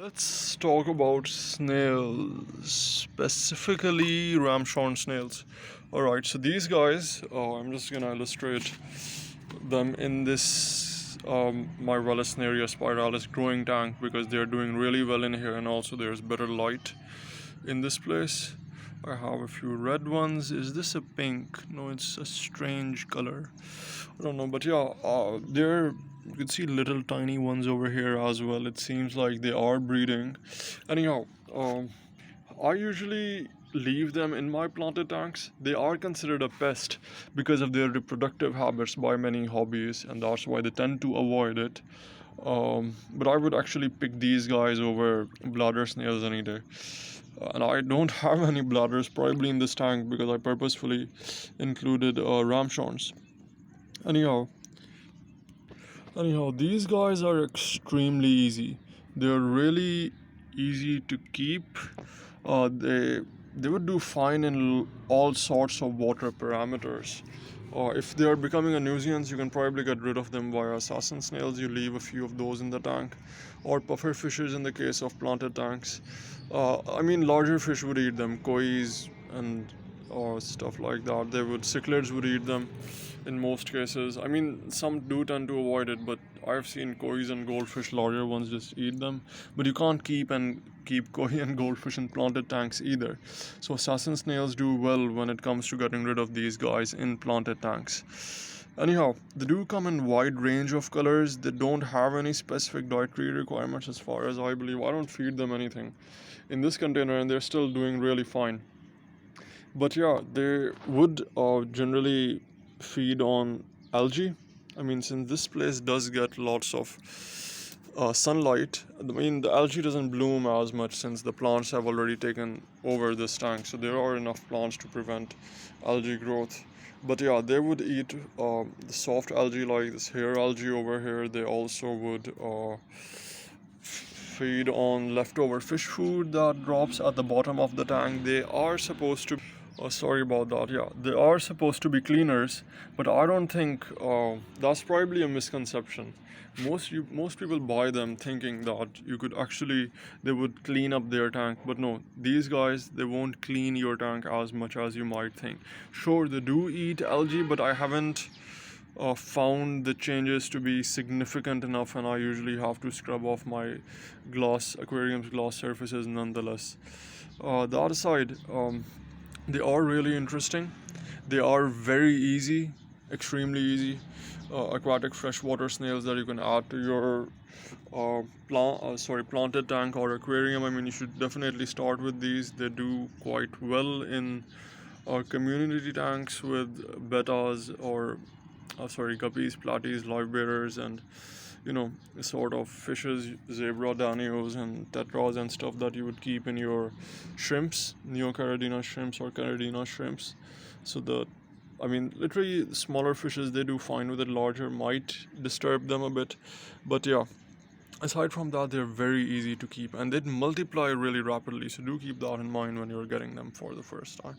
Let's talk about snails, specifically Ramshorn snails. Alright, so these guys, I'm just gonna illustrate them in this Myrellus spiralis growing tank because they're doing really well in here, and also there's better light in this place. I have a few red ones. Is this a pink? No, it's a strange color. I don't know, but yeah, you can see little tiny ones over here as well. It seems like they are breeding. Anyhow, I usually leave them in my planted tanks. They are considered a pest because of their reproductive habits by many hobbies, and that's why they tend to avoid it. But I would actually pick these guys over bladder snails any day. And I don't have any bladders probably in this tank because I purposefully included Ramshorns. Anyhow, these guys are extremely easy. They're really easy to keep. They would do fine in all sorts of water parameters. If they are becoming a nuisance, you can probably get rid of them via assassin snails. You leave a few of those in the tank, or puffer fishes in the case of planted tanks. Larger fish would eat them, kois and or stuff like that. Cichlids would eat them in most cases. Some do tend to avoid it, but I've seen kois and goldfish, larger ones, just eat them. But you can't keep koi and goldfish in planted tanks either. So assassin snails do well when it comes to getting rid of these guys in planted tanks. Anyhow, they do come in wide range of colors. They don't have any specific dietary requirements as far as I believe. I don't feed them anything in this container, and they're still doing really fine. But yeah, they would generally feed on algae. Since this place does get lots of sunlight, the algae doesn't bloom as much since the plants have already taken over this tank. So there are enough plants to prevent algae growth. But yeah, they would eat the soft algae like this hair algae over here. They also would feed on leftover fish food that drops at the bottom of the tank. They are supposed to sorry about that. Yeah, they are supposed to be cleaners, but I don't think that's probably a misconception. Most people buy them thinking that they would clean up their tank, but no, these guys, they won't clean your tank as much as you might think. Sure, they do eat algae, but I haven't found the changes to be significant enough, and I usually have to scrub off my aquarium's glass surfaces nonetheless. That aside, they are really interesting. They are very easy, extremely easy. Aquatic freshwater snails that you can add to your planted tank or aquarium. You should definitely start with these. They do quite well in community tanks with bettas or guppies, platies, live bearers, and sort of fishes, zebra danios and tetras and stuff that you would keep in your shrimps, neocaridina shrimps or caridina shrimps. Literally smaller fishes, they do fine with it. Larger might disturb them a bit, but yeah, aside from that, they're very easy to keep and they multiply really rapidly. So do keep that in mind when you're getting them for the first time.